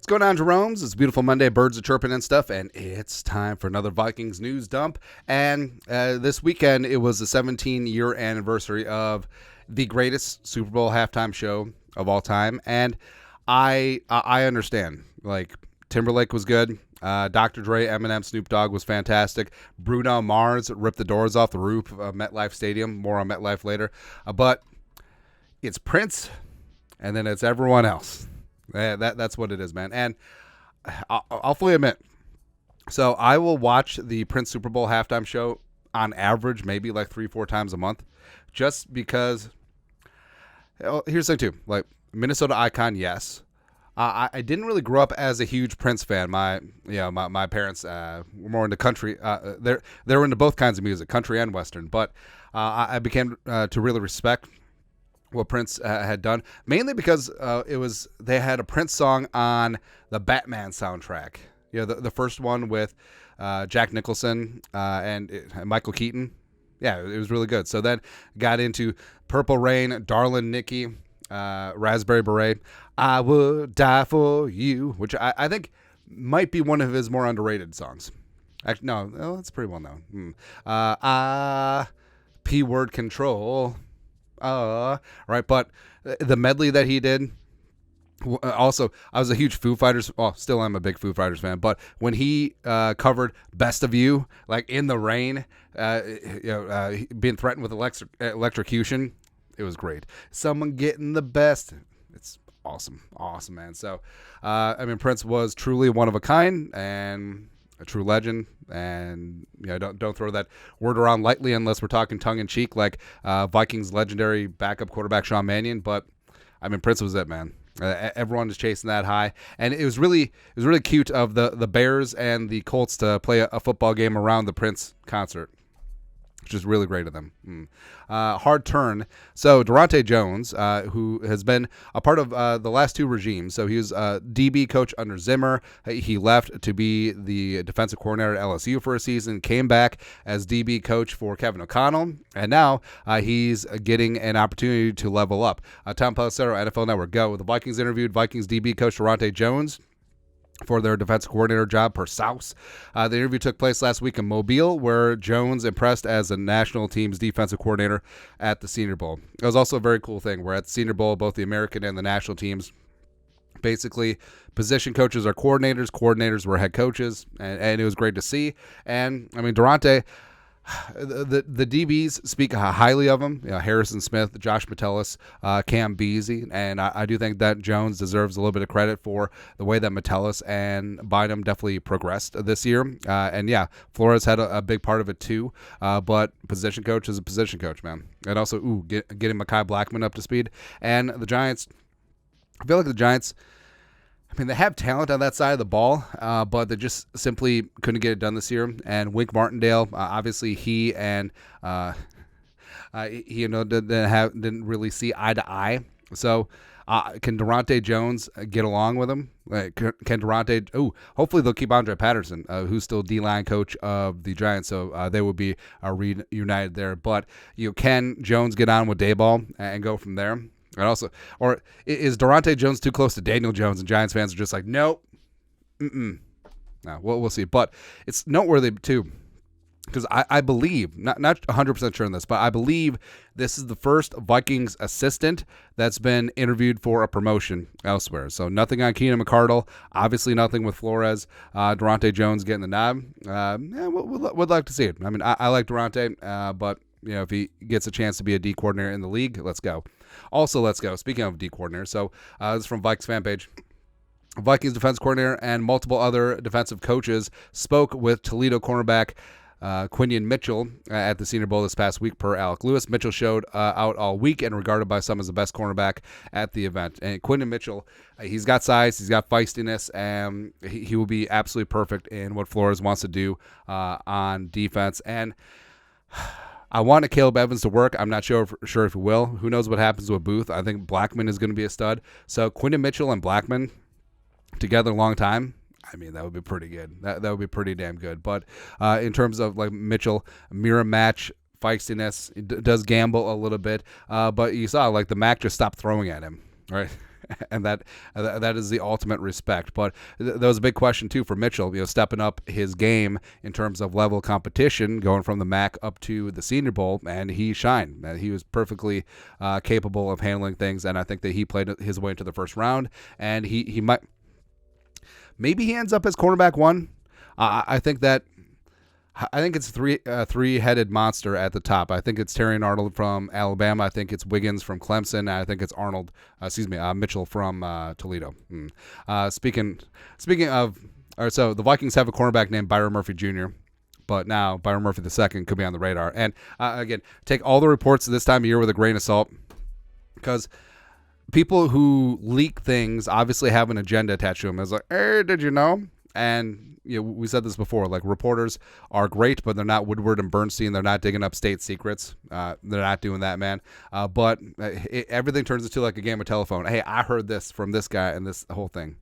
Going on, Jerome's? It's a beautiful Monday. Birds are chirping and stuff, and it's time for another Vikings news dump. And this weekend, it was the 17-year anniversary of the greatest Super Bowl halftime show of all time. And I understand. Like, Timberlake was good. Dr. Dre, Eminem, Snoop Dogg was fantastic. Bruno Mars ripped the doors off the roof of MetLife Stadium. More on MetLife later. But it's Prince, and then it's everyone else. That's what it is, man. And I'll fully admit, so I will watch the Prince Super Bowl halftime show on average maybe like 3-4 times a month, just because. Here's the thing too, like Minnesota icon, yes. I didn't really grow up as a huge Prince fan. My parents were more into country. They're into both kinds of music, country and Western. But I began to really respect what Prince had done, mainly because they had a Prince song on the Batman soundtrack. You know, the first one with Jack Nicholson and Michael Keaton. Yeah, it was really good. So then got into Purple Rain, Darlin' Nikki, Raspberry Beret, I Would Die For You, which I think might be one of his more underrated songs. Actually, no, it's pretty well known. P-Word Control. Right, but the medley that he did. Also, I was a huge Foo Fighters. Well, still am a big Foo Fighters fan. But when he covered "Best of You," like in the rain, being threatened with electrocution, it was great. Someone getting the best. It's awesome, man. So, Prince was truly one of a kind and a true legend, and don't throw that word around lightly unless we're talking tongue in cheek, like Vikings legendary backup quarterback Sean Mannion. But Prince was it, man. Everyone is chasing that high, and it was really cute of the Bears and the Colts to play a football game around the Prince concert, which is really great of them. Hard turn. So Dante Jones, who has been a part of the last two regimes. So he was DB coach under Zimmer. He left to be the defensive coordinator at LSU for a season, came back as DB coach for Kevin O'Connell, and now he's getting an opportunity to level up. Tom Pelissero, NFL Network, go. The Vikings interviewed Vikings DB coach Dante Jones for their defensive coordinator job per South. The interview took place last week in Mobile, where Jones impressed as a national team's defensive coordinator at the Senior Bowl. It was also a very cool thing, where at the Senior Bowl, both the American and the national teams, basically position coaches are coordinators were head coaches, and it was great to see. And, Durante, the DBs speak highly of him. Harrison Smith, Josh Metellus, Cam Beasley, and I do think that Jones deserves a little bit of credit for the way that Metellus and Bynum definitely progressed this year. Flores had a big part of it too. But position coach is a position coach, man. And also, getting Mekhi Blackmon up to speed. And the Giants, I feel like the Giants, they have talent on that side of the ball, but they just simply couldn't get it done this year. And Wink Martindale, obviously, he and didn't really see eye to eye. So, can Dante Jones get along with him? Can Dante? Hopefully they'll keep Andre Patterson, who's still D-line coach of the Giants. So they will be reunited there. But can Jones get on with Dayball and go from there? And also, or is Dante Jones too close to Daniel Jones, and Giants fans are just like, nope, no, we'll see. But it's noteworthy too, because I believe, not 100% sure on this, but I believe this is the first Vikings assistant that's been interviewed for a promotion elsewhere. So nothing on Keenan McCardle, obviously nothing with Flores. Dante Jones getting the nod. Would like to see it. I like Durante, but if he gets a chance to be a D coordinator in the league, let's go. Also, let's go. Speaking of D coordinator, so this is from Vikes fan page. Vikings defense coordinator and multiple other defensive coaches spoke with Toledo cornerback Quinton Mitchell at the Senior Bowl this past week per Alec Lewis. Mitchell showed out all week and regarded by some as the best cornerback at the event. And Quinton Mitchell, he's got size, he's got feistiness, and he will be absolutely perfect in what Flores wants to do on defense. And I want Caleb Evans to work. I'm not sure if he will. Who knows what happens with Booth. I think Blackmon is going to be a stud. So Quinton Mitchell and Blackmon together a long time, that would be pretty good. That would be pretty damn good. But in terms of like Mitchell, mirror match, feistiness, does gamble a little bit. But you saw like the Mac just stopped throwing at him, right? and that is the ultimate respect. But that was a big question too for Mitchell, stepping up his game in terms of level of competition, going from the MAC up to the Senior Bowl, and he shined. He was perfectly capable of handling things, and I think that he played his way into the first round, and he might, maybe he ends up as cornerback one. I think it's three-headed monster at the top. I think it's Terrion Arnold from Alabama. I think it's Wiggins from Clemson. And I think it's Mitchell from Toledo. Speaking of, so the Vikings have a cornerback named Byron Murphy Jr., but now Byron Murphy II could be on the radar. And again, take all the reports this time of year with a grain of salt, because people who leak things obviously have an agenda attached to them. It's like, hey, did you know? And we said this before, like, reporters are great, but they're not Woodward and Bernstein. They're not digging up state secrets. They're not doing that, man. But everything turns into like a game of telephone. Hey, I heard this from this guy and this whole thing.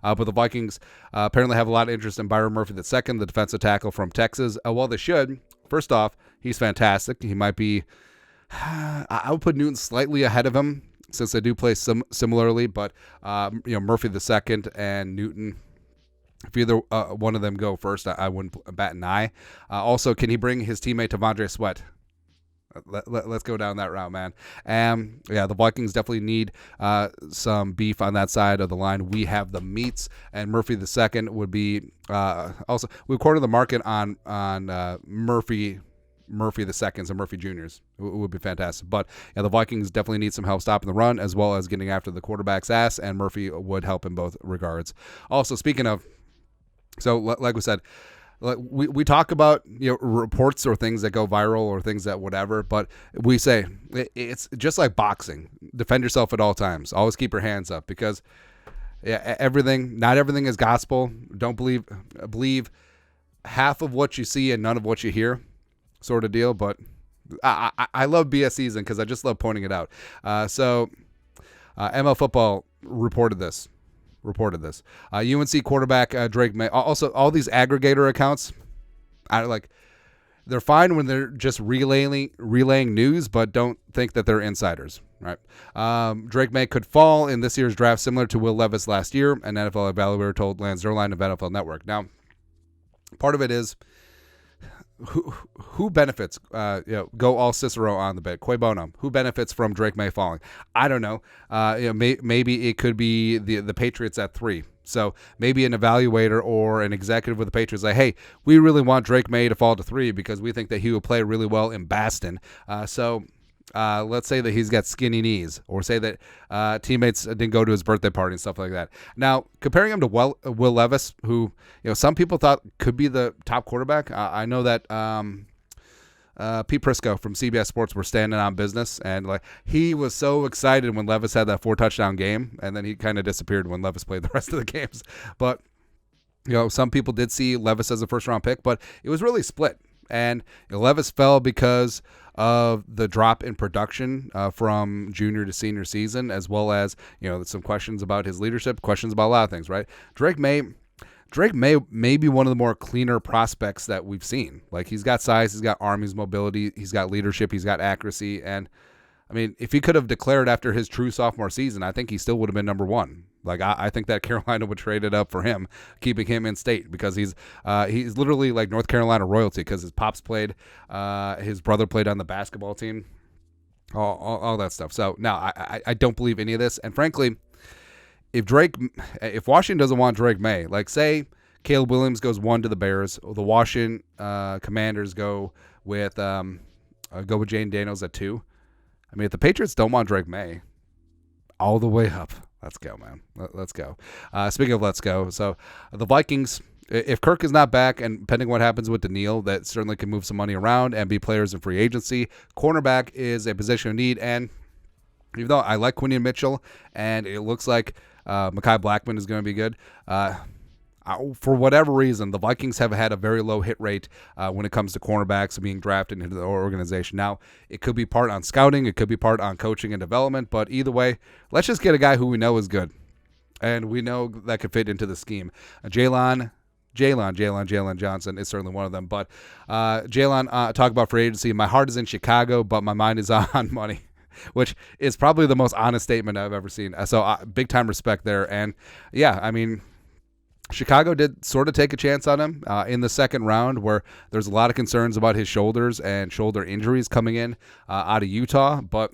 But the Vikings apparently have a lot of interest in Byron Murphy II, the defensive tackle from Texas. Well, they should. First off, he's fantastic. He might be, I would put Newton slightly ahead of him since they do play similarly. But, Murphy II and Newton, if either one of them go first, I wouldn't bat an eye. Also, can he bring his teammate T'Vondre Sweat? Let's go down that route, man. The Vikings definitely need some beef on that side of the line. We have the meats, and Murphy II would be also. We cornered the market on Murphy IIs and Murphy Juniors. It would be fantastic. But the Vikings definitely need some help stopping the run as well as getting after the quarterback's ass, and Murphy would help in both regards. Also, speaking of, so like we said, we talk about reports or things that go viral or things that whatever, but we say it's just like boxing. Defend yourself at all times. Always keep your hands up, because not everything is gospel. Don't believe half of what you see and none of what you hear, sort of deal. But I love BS season because I just love pointing it out. So ML Football reported this. UNC quarterback Drake May. Also, all these aggregator accounts, they're fine when they're just relaying news, but don't think that they're insiders, right? Drake May could fall in this year's draft, similar to Will Levis last year, an NFL evaluator told Lance Zierlein of NFL Network. Now, part of it is who benefits? Go all Cicero on the bit. Quay Bono. Who benefits from Drake May falling? I don't know. Maybe it could be the Patriots at 3. So maybe an evaluator or an executive with the Patriots like, hey, we really want Drake May to fall to 3 because we think that he will play really well in Boston. Let's say that he's got skinny knees, or say that teammates didn't go to his birthday party and stuff like that. Now, comparing him to Will Levis, who some people thought could be the top quarterback. I know that Pete Prisco from CBS Sports were standing on business, and he was so excited when Levis had that 4-touchdown game, and then he kind of disappeared when Levis played the rest of the games. But some people did see Levis as a first-round pick, but it was really split. And Levis fell because of the drop in production from junior to senior season, as well as some questions about his leadership, questions about a lot of things. Right? Drake May be one of the more cleaner prospects that we've seen. Like, he's got size, he's got arm, he's mobility, he's got leadership, he's got accuracy, and I mean, if he could have declared after his true sophomore season, I think he still would have been number 1. Like, I think that Carolina would trade it up for him, keeping him in state, because he's literally like North Carolina royalty, because his pops played, his brother played on the basketball team, all that stuff. So no, I don't believe any of this. And frankly, if Washington doesn't want Drake May, like say Caleb Williams goes 1 to the Bears, the Washington Commanders go with Jane Daniels at 2. I mean, if the Patriots don't want Drake May, all the way up. Let's go, man. Let's go. Speaking of let's go, so the Vikings, if Kirk is not back, and depending what happens with Daniil, that certainly can move some money around and be players in free agency. Cornerback is a position of need, and even though I like Quinton Mitchell, and it looks like Mekhi Blackman is going to be good, for whatever reason, the Vikings have had a very low hit rate when it comes to cornerbacks being drafted into the organization. Now, it could be part on scouting, it could be part on coaching and development, but either way, let's just get a guy who we know is good, and we know that could fit into the scheme. Jaylon Johnson is certainly one of them, but Jaylon, talk about free agency. My heart is in Chicago, but my mind is on money. which is probably the most honest statement I've ever seen. So big time respect there. And yeah, I mean, Chicago did sort of take a chance on him in the second round, where there's a lot of concerns about his shoulders and shoulder injuries coming in out of Utah, but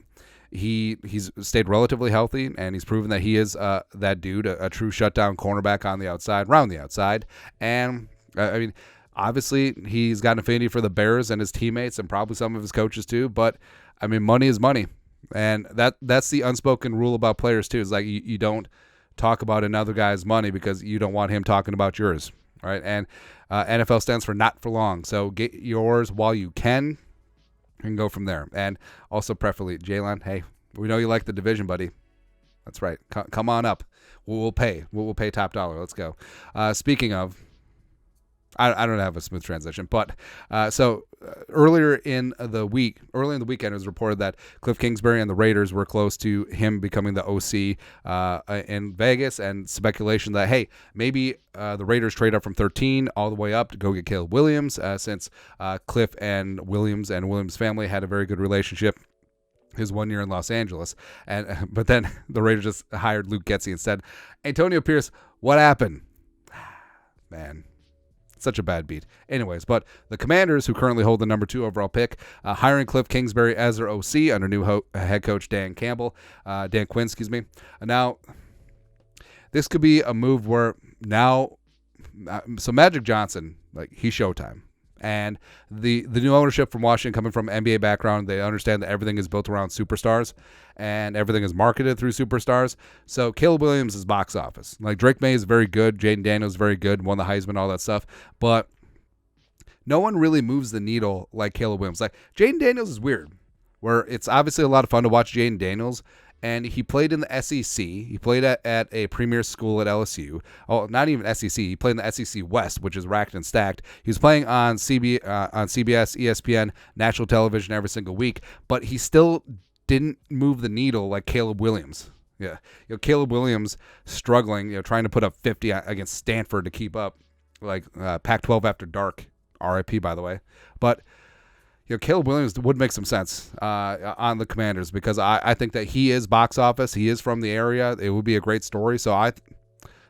he's stayed relatively healthy, and he's proven that he is that dude, a true shutdown cornerback on the outside, round the outside. And I mean, obviously he's got an affinity for the Bears and his teammates, and probably some of his coaches too. But I mean, money is money, and that's the unspoken rule about players too. Is like you don't talk about another guy's money because you don't want him talking about yours, right? And NFL stands for not for long, so get yours while you can. And go from there. And also, preferably, Jaylon, hey, we know you like the division, buddy. That's right. Come on up. We'll pay. We'll pay top dollar. Let's go. Speaking of, I don't have a smooth transition, but earlier in the weekend, it was reported that Cliff Kingsbury and the Raiders were close to him becoming the OC in Vegas, and speculation that, hey, maybe the Raiders trade up from 13 all the way up to go get Caleb Williams, since Cliff and Williams' family had a very good relationship his 1 year in Los Angeles. But then the Raiders just hired Luke Getsy instead. Antonio Pierce, what happened? Man, such a bad beat. Anyways, but the Commanders, who currently hold the number 2 overall pick, hiring Cliff Kingsbury as their OC under new head coach Dan Quinn, Now, this could be a move where now, so Magic Johnson, like, he's Showtime. And the new ownership from Washington, coming from NBA background, they understand that everything is built around superstars and everything is marketed through superstars. So Caleb Williams is box office. Like, Drake May is very good. Jaden Daniels is very good. Won the Heisman, all that stuff. But no one really moves the needle like Caleb Williams. Like, Jaden Daniels is weird, where it's obviously a lot of fun to watch Jaden Daniels. And he played in the SEC. He played at a premier school at LSU. Oh, not even SEC. He played in the SEC West, which is racked and stacked. He was playing on CBS, ESPN, national television every single week, but he still didn't move the needle like Caleb Williams. Yeah, Caleb Williams struggling, trying to put up 50 against Stanford to keep up, like Pac-12 after dark. RIP, by the way, but. Caleb Williams would make some sense on the Commanders, because I think that he is box office. He is from the area. It would be a great story. So if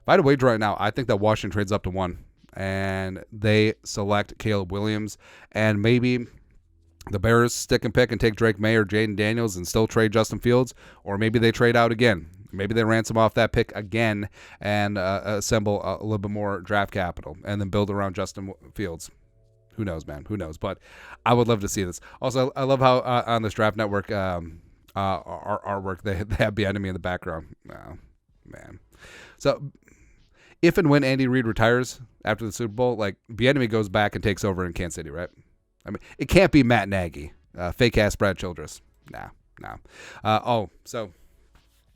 I had to wager right now, I think that Washington trades up to 1 and they select Caleb Williams, and maybe the Bears stick and pick and take Drake May or Jaden Daniels and still trade Justin Fields, or maybe they trade out again. Maybe they ransom off that pick again and assemble a little bit more draft capital and then build around Justin Fields. Who knows, man? Who knows? But I would love to see this. Also, I love how on this Draft Network artwork they have Bieniemy in the background. Oh, man. So if and when Andy Reid retires after the Super Bowl, like, Bieniemy goes back and takes over in Kansas City, right? I mean, it can't be Matt Nagy, fake ass Brad Childress. No. So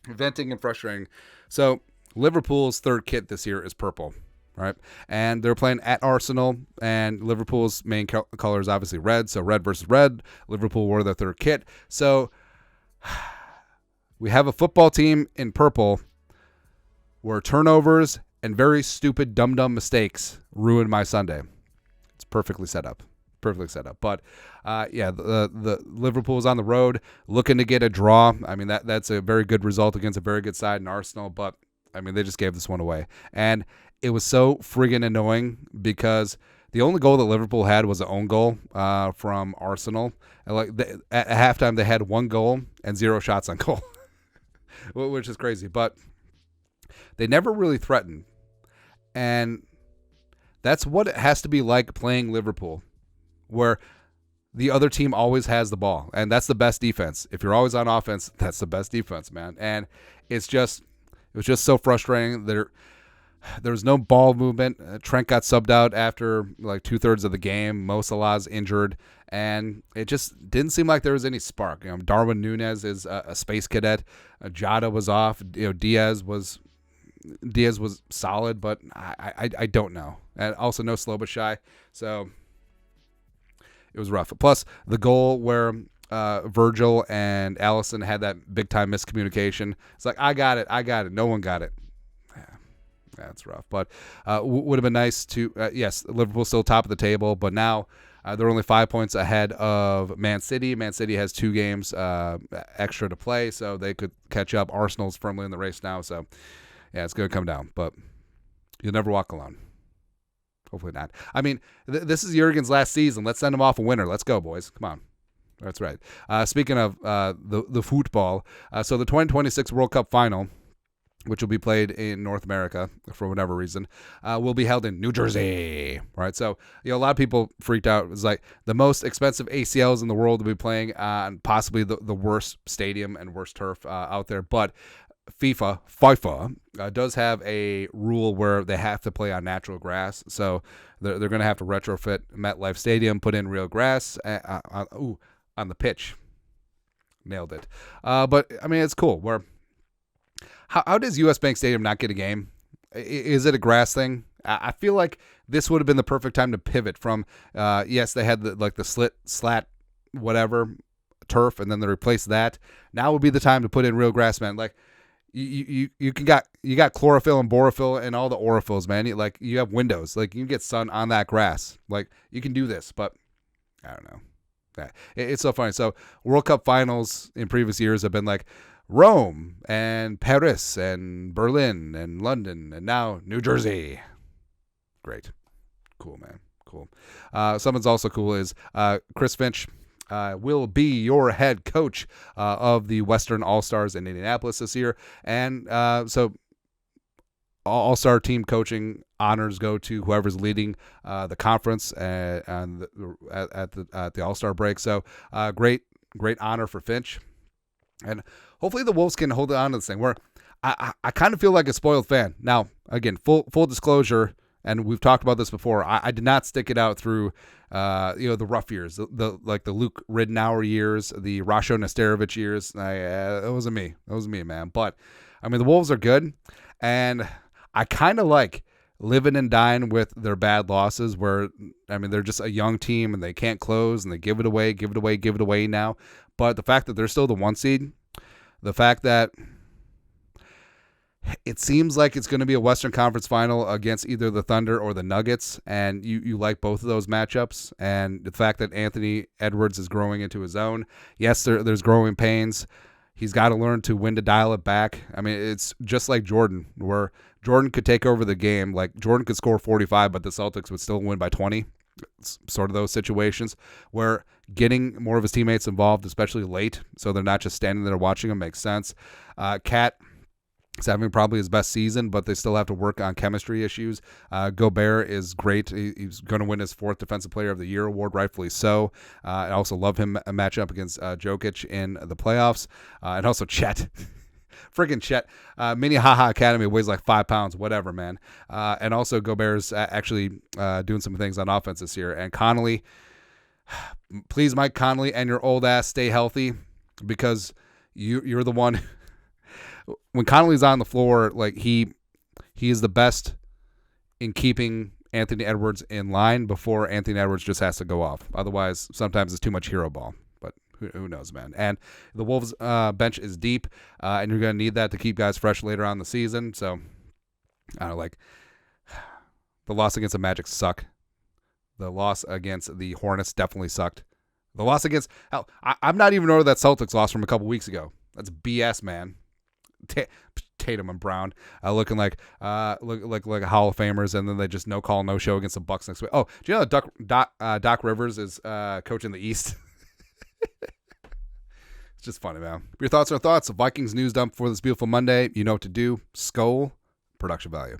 venting and frustrating. So Liverpool's third kit this year is purple. Right, and they're playing at Arsenal, and Liverpool's main color is obviously red, so red versus red. Liverpool wore their third kit. So we have a football team in purple where turnovers and very stupid, dumb mistakes ruined my Sunday. It's perfectly set up. But the Liverpool is on the road looking to get a draw. I mean, that's a very good result against a very good side in Arsenal, but I mean, they just gave this one away. And it was so friggin' annoying because the only goal that Liverpool had was an own goal from Arsenal. And at halftime, they had 1 goal and 0 shots on goal, which is crazy. But they never really threatened. And that's what it has to be like playing Liverpool, where the other team always has the ball. And that's the best defense. If you're always on offense, that's the best defense, man. And it was just so frustrating. There was no ball movement. Trent got subbed out after like 2/3 of the game. Mo Salah's injured, and it just didn't seem like there was any spark. Darwin Núñez is a space cadet. Jota was off. Diaz was solid, but I don't know. And also no slow but shy. So it was rough. Plus the goal where Virgil and Allison had that big time miscommunication. It's like, I got it. No one got it. That's rough. But would have been nice to, yes, Liverpool's still top of the table, but now They're only 5 points ahead of Man City. Man City has 2 games extra to play, so they could catch up. Arsenal's firmly in the race now, so yeah, it's going to come down. But you'll never walk alone. Hopefully not. I mean, this is Jurgen's last season. Let's send him off a winner. Let's go, boys. Come on. That's right. Speaking of the football, so the 2026 World Cup final, which will be played in North America for whatever reason, will be held in New Jersey. Right. So, a lot of people freaked out. It was like the most expensive ACLs in the world to be playing on possibly the worst stadium and worst turf out there. But FIFA does have a rule where they have to play on natural grass. So they're going to have to retrofit MetLife Stadium, put in real grass on the pitch. Nailed it. But, I mean, it's cool. How does U.S. Bank Stadium not get a game? Is it a grass thing? I feel like this would have been the perfect time to pivot from, yes, they had the slat, whatever, turf, and then they replaced that. Now would be the time to put in real grass, man. Like, you got chlorophyll and borophyll and all the orophils, man. You have windows. Like, you can get sun on that grass. Like, you can do this, but I don't know. It's so funny. So World Cup finals in previous years have been like Rome and Paris and Berlin and London and now New Jersey. Great. Cool, man. Cool. Something's also cool is Chris Finch will be your head coach of the Western All-Stars in Indianapolis this year. And so All-Star team coaching honors go to whoever's leading the conference at the All-Star break. So great honor for Finch. And hopefully the Wolves can hold on to this thing where I kind of feel like a spoiled fan. Now, again, full disclosure, and we've talked about this before, I did not stick it out through the rough years, the Luke Ridnour years, the Rasho Nesterovic years. It wasn't me. That was me, man. But, I mean, the Wolves are good, and I kind of like living and dying with their bad losses where, I mean, they're just a young team and they can't close and they give it away now. But the fact that they're still the 1 seed, the fact that it seems like it's going to be a Western Conference final against either the Thunder or the Nuggets, and you like both of those matchups, and the fact that Anthony Edwards is growing into his own. Yes, there's growing pains. He's got to learn to when to dial it back. I mean, it's just like Jordan, where Jordan could take over the game. Like, Jordan could score 45, but the Celtics would still win by 20. It's sort of those situations where getting more of his teammates involved, especially late, so they're not just standing there watching him, makes sense. Cat is having probably his best season, but they still have to work on chemistry issues. Gobert is great. He's going to win his 4th Defensive Player of the Year award, rightfully so. I also love him a matchup against Jokic in the playoffs. And also Chet. Freaking Chet. Minnehaha Academy weighs like 5 pounds, whatever, man. And also Gobert's actually doing some things on offense this year. And Conley, please, Mike Conley and your old ass, stay healthy, because you're the one. When Conley's on the floor, like he is the best in keeping Anthony Edwards in line before Anthony Edwards just has to go off. Otherwise, sometimes it's too much hero ball. But who knows, man? And the Wolves bench is deep, and you're going to need that to keep guys fresh later on in the season. So, I don't know, like, the loss against the Magic suck. The loss against the Hornets definitely sucked. The loss against I'm not even over that Celtics loss from a couple weeks ago. That's BS, man. Tatum and Brown looking like look a Hall of Famers, and then they just no call, no show against the Bucks next week. Oh, do you know that Doc Rivers is coaching the East? It's just funny, man. Your thoughts are thoughts. Vikings news dump for this beautiful Monday. You know what to do. Skol, production value.